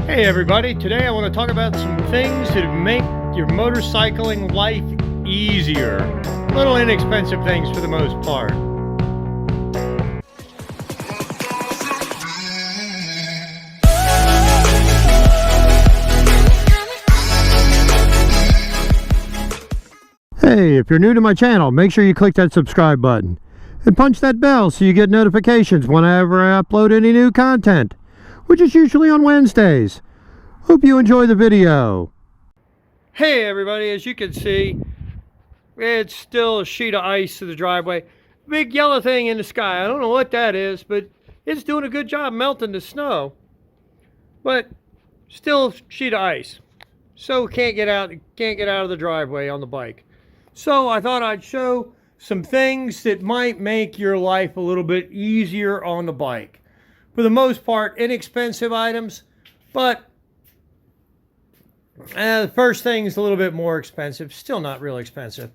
Hey everybody, today I want to talk about some things that make your motorcycling life easier. Little inexpensive things for the most part. Hey, if you're new to my channel, make sure you click that subscribe button and punch that bell so you get notifications whenever I upload any new content, which is usually on Wednesdays. Hope you enjoy the video. Hey everybody, as you can see, it's still a sheet of ice to the driveway. Big yellow thing in the sky. I don't know what that is, but it's doing a good job melting the snow. But still sheet of ice. So can't get out of the driveway on the bike. So I thought I'd show some things that might make your life a little bit easier on the bike. For the most part, inexpensive items, but the first thing is a little bit more expensive. Still not real expensive.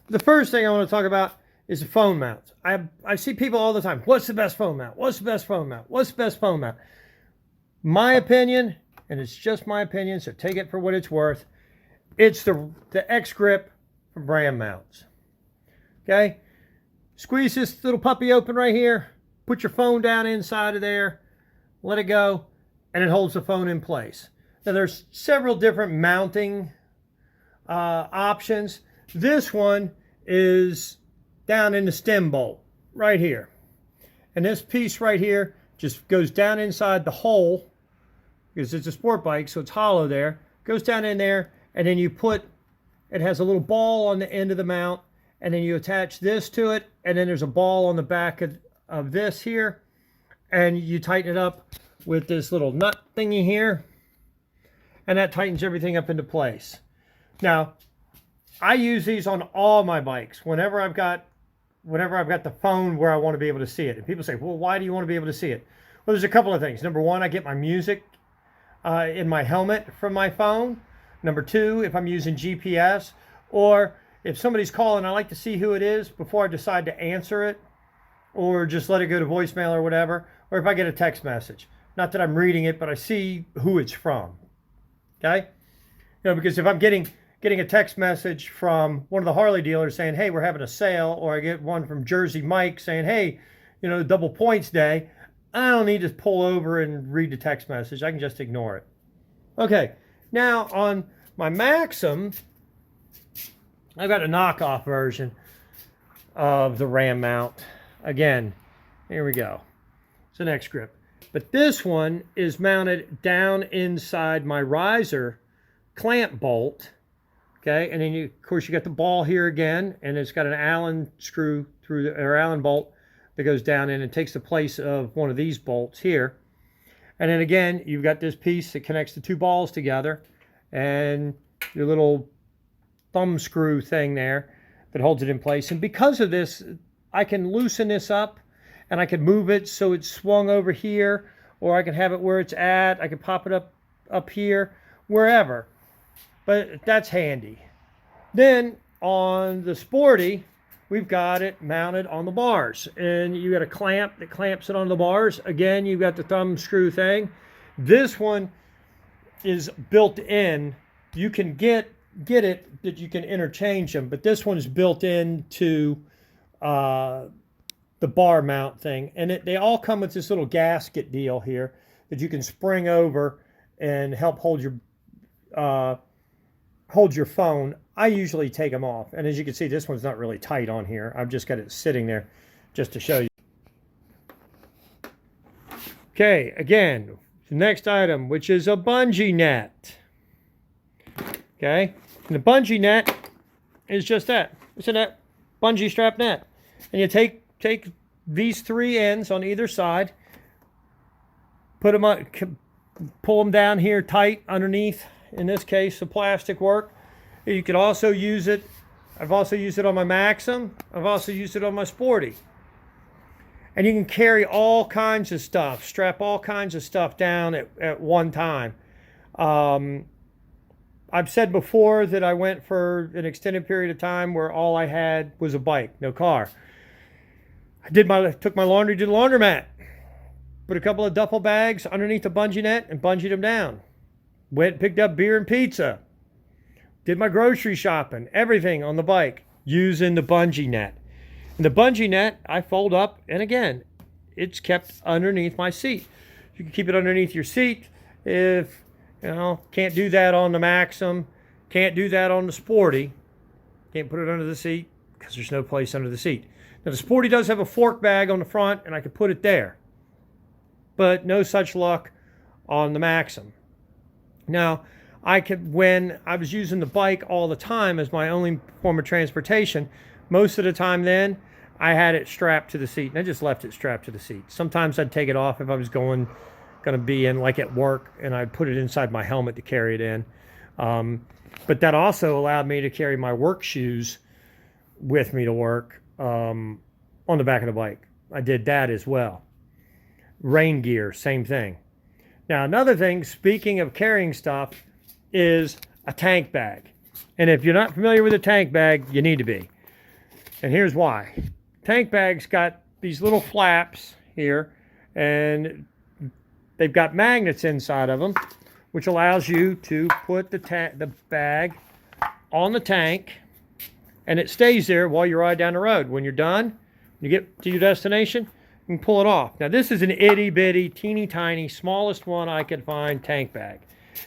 The first thing I want to talk about is the phone mount. I see people all the time. What's the best phone mount? What's the best phone mount? What's the best phone mount? My opinion, and it's just my opinion, so take it for what it's worth. It's the X-Grip from brand mounts. Okay? Squeeze this little puppy open right here. Put your phone down inside of there. Let it go. And it holds the phone in place. Now there's several different mounting options. This one is down in the stem bolt right here. And this piece right here just goes down inside the hole because it's a sport bike, so it's hollow there. Goes down in there, and then you put, it has a little ball on the end of the mount, and then you attach this to it, and then there's a ball on the back of this here, and you tighten it up with this little nut thingy here. And that tightens everything up into place. Now, I use these on all my bikes. Whenever I've got the phone where I want to be able to see it. And people say, well, why do you want to be able to see it? Well, there's a couple of things. Number one, I get my music in my helmet from my phone. Number two, if I'm using GPS, or if somebody's calling, I like to see who it is before I decide to answer it, or just let it go to voicemail or whatever, or if I get a text message. Not that I'm reading it, but I see who it's from. Okay? You know, because if I'm getting a text message from one of the Harley dealers saying, hey, we're having a sale, or I get one from Jersey Mike saying, hey, you know, double points day, I don't need to pull over and read the text message. I can just ignore it. Okay, now on my Maxim, I've got a knockoff version of the Ram mount. Again, here we go. It's an X-Grip. But this one is mounted down inside my riser clamp bolt. Okay, and then of course you got the ball here again, and it's got an Allen screw or Allen bolt that goes down in and takes the place of one of these bolts here. And then again, you've got this piece that connects the two balls together, and your little thumb screw thing there that holds it in place. And because of this, I can loosen this up, and I can move it so it's swung over here, or I can have it where it's at. I can pop it up here, wherever. But that's handy. Then on the Sporty, we've got it mounted on the bars. And you got a clamp that clamps it on the bars. Again, you've got the thumb screw thing. This one is built in. You can get it that you can interchange them, but this one is built into the bar mount thing, and they all come with this little gasket deal here that you can spring over and help hold your phone. I usually take them off, and as you can see, this one's not really tight on here. I've just got it sitting there just to show you. Okay, again, the next item, which is a bungee net. Okay, and the bungee net is just that. It's a net, bungee strap net, and you take these three ends on either side, put them up, pull them down here tight underneath, in this case the plastic work. You could also use it, I've also used it on my Maxim, I've also used it on my Sporty. And you can carry all kinds of stuff, strap all kinds of stuff down at one time. I've said before that I went for an extended period of time where all I had was a bike, no car. I took my laundry to the laundromat, put a couple of duffel bags underneath the bungee net and bungeed them down. Went and picked up beer and pizza. Did my grocery shopping, everything on the bike using the Bungee Net. And the Bungee Net, I fold up, and again, it's kept underneath my seat. You can keep it underneath your seat if, can't do that on the Maxim, can't do that on the Sporty. Can't put it under the seat because there's no place under the seat. Now the Sporty does have a fork bag on the front, and I could put it there. But no such luck on the Maxim. Now, when I was using the bike all the time as my only form of transportation, most of the time then, I had it strapped to the seat, and I just left it strapped to the seat. Sometimes I'd take it off if I was going to be in, like at work, and I'd put it inside my helmet to carry it in. But that also allowed me to carry my work shoes with me to work on the back of the bike. I did that as well. Rain gear, same thing. Now, another thing, speaking of carrying stuff, is a tank bag. And if you're not familiar with a tank bag, you need to be. And here's why. Tank bag's got these little flaps here, and they've got magnets inside of them, which allows you to put the bag on the tank, and it stays there while you ride down the road. When you're done, you get to your destination, you can pull it off. Now, this is an itty-bitty, teeny-tiny, smallest one I could find tank bag.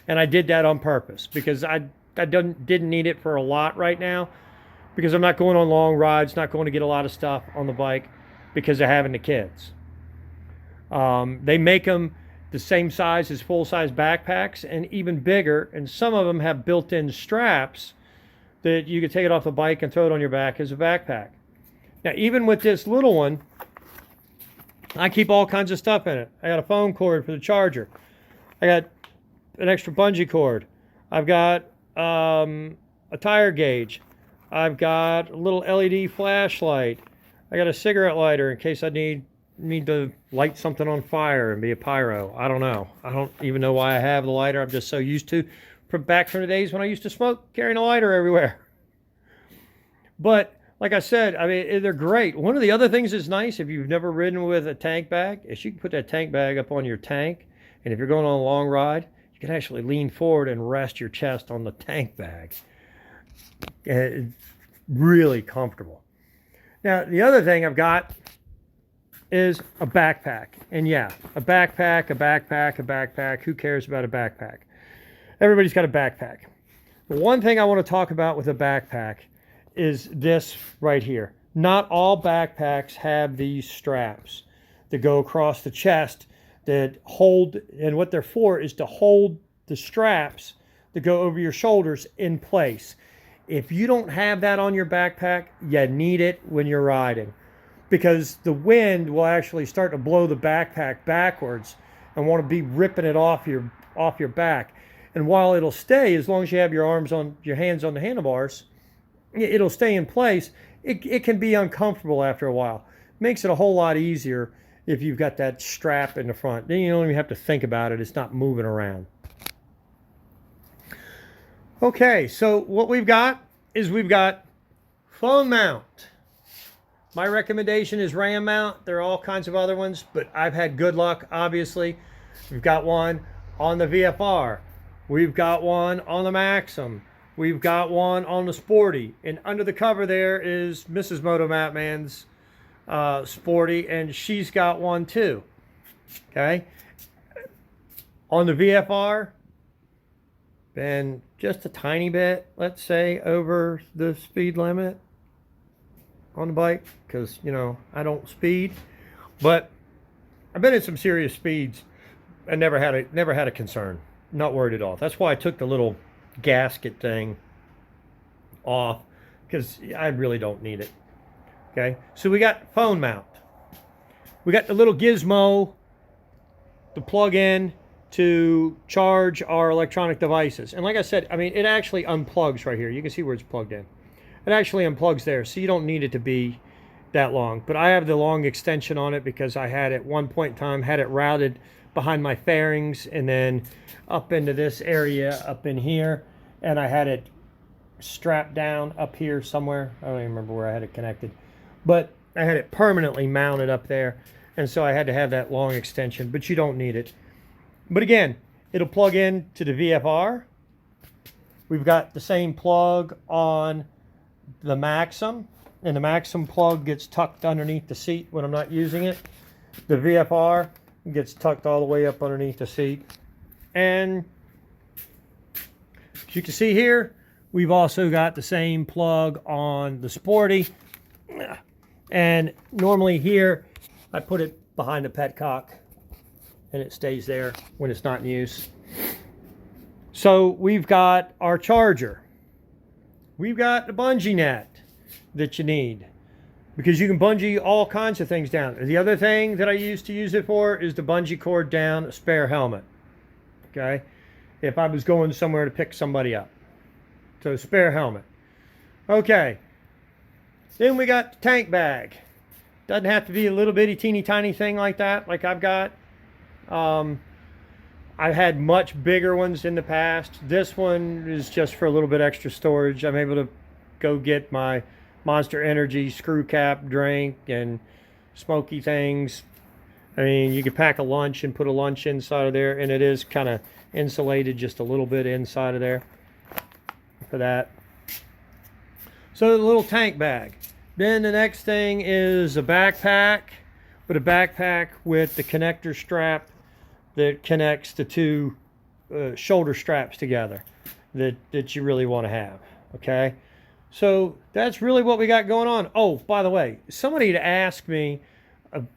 And I did that on purpose because I didn't need it for a lot right now, because I'm not going on long rides, not going to get a lot of stuff on the bike because of having the kids. They make them the same size as full-size backpacks and even bigger, and some of them have built-in straps that you can take it off the bike and throw it on your back as a backpack. Now, even with this little one, I keep all kinds of stuff in it. I got a phone cord for the charger. I got an extra bungee cord. I've got a tire gauge. I've got a little LED flashlight. I got a cigarette lighter in case I need to light something on fire and be a pyro. I don't know. I don't even know why I have the lighter. I'm just so used to, back from the days when I used to smoke, carrying a lighter everywhere. But like I said, I mean, they're great. One of the other things that's nice, if you've never ridden with a tank bag, is you can put that tank bag up on your tank, and if you're going on a long ride, you can actually lean forward and rest your chest on the tank bag. It's really comfortable. Now, the other thing I've got is a backpack. And yeah, a backpack. Who cares about a backpack? Everybody's got a backpack. The one thing I want to talk about with a backpack is this right here. Not all backpacks have these straps that go across the chest that hold, and what they're for is to hold the straps that go over your shoulders in place. If you don't have that on your backpack, you need it when you're riding, because the wind will actually start to blow the backpack backwards and want to be ripping it off your back. And while it'll stay, as long as you have your hands on the handlebars, it'll stay in place. It can be uncomfortable after a while. Makes it a whole lot easier if you've got that strap in the front. Then you don't even have to think about it. It's not moving around. Okay, so what we've got is we've got phone mount. My recommendation is RAM mount. There are all kinds of other ones, but I've had good luck, obviously. We've got one on the VFR. We've got one on the Maxim. We've got one on the Sporty. And under the cover there is Mrs. Motomattman's Sporty, and she's got one too. Okay? On the VFR, been just a tiny bit, let's say, over the speed limit on the bike, because, you know, I don't speed. But I've been at some serious speeds and never had a concern. Not worried at all. That's why I took the little gasket thing off, because I really don't need it. Okay, so we got phone mount. We got the little gizmo to plug in to charge our electronic devices. And like I said, I mean, it actually unplugs right here. You can see where it's plugged in. It actually unplugs there, so you don't need it to be that long. But I have the long extension on it because I had at one point in time had it routed behind my fairings and then up into this area up in here, and I had it strapped down up here somewhere. I don't even remember where I had it connected, but I had it permanently mounted up there, and so I had to have that long extension, but you don't need it. But again, it'll plug in to the VFR. We've got the same plug on the Maxim, and the Maxim plug gets tucked underneath the seat when I'm not using it. The VFR gets tucked all the way up underneath the seat. And as you can see here, we've also got the same plug on the Sporty. And normally here, I put it behind the petcock and it stays there when it's not in use. So we've got our charger. We've got the bungee net that you need, because you can bungee all kinds of things down. The other thing that I used to use it for is the bungee cord down a spare helmet. Okay, if I was going somewhere to pick somebody up. So spare helmet. Okay, then we got the tank bag. Doesn't have to be a little bitty teeny tiny thing like that, like I've got. I've had much bigger ones in the past. This one is just for a little bit extra storage. I'm able to go get my Monster Energy screw cap drink and smoky things. I mean, you could pack a lunch and put a lunch inside of there, and it is kind of insulated just a little bit inside of there for that. So the little tank bag. Then the next thing is a backpack, but a backpack with the connector strap that connects the two shoulder straps together that you really want to have. Okay, so that's really what we got going on. Oh, by the way, somebody had asked me in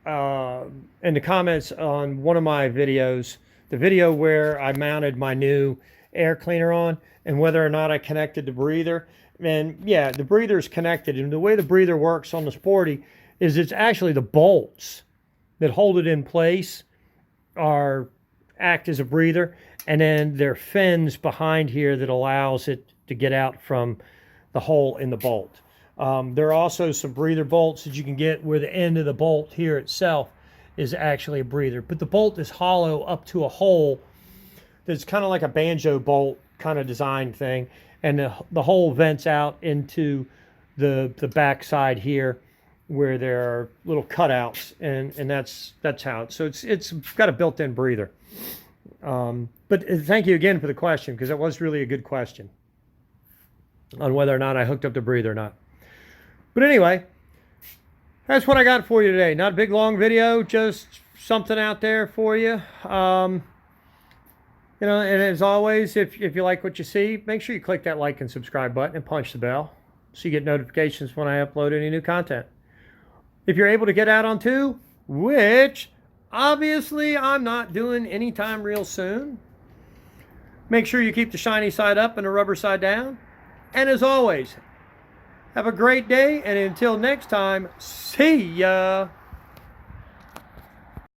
the comments on one of my videos, the video where I mounted my new air cleaner on, and whether or not I connected the breather. And yeah, the breather is connected, and the way the breather works on the Sporty is it's actually the bolts that hold it in place act as a breather, and then there are fins behind here that allows it to get out from the hole in the bolt. There are also some breather bolts that you can get where the end of the bolt here itself is actually a breather, but the bolt is hollow up to a hole that's kind of like a banjo bolt kind of design thing, and the hole vents out into the back side here where there are little cutouts, and that's how it's got a built-in breather. But thank you again for the question, because that was really a good question on whether or not I hooked up the breather or not. But anyway, that's what I got for you today. Not a big long video, just something out there for you. You know, and as always, if you like what you see, make sure you click that like and subscribe button and punch the bell so you get notifications when I upload any new content. If you're able to get out on 2, which obviously I'm not doing anytime real soon, make sure you keep the shiny side up and the rubber side down. And as always, have a great day, and until next time, see ya!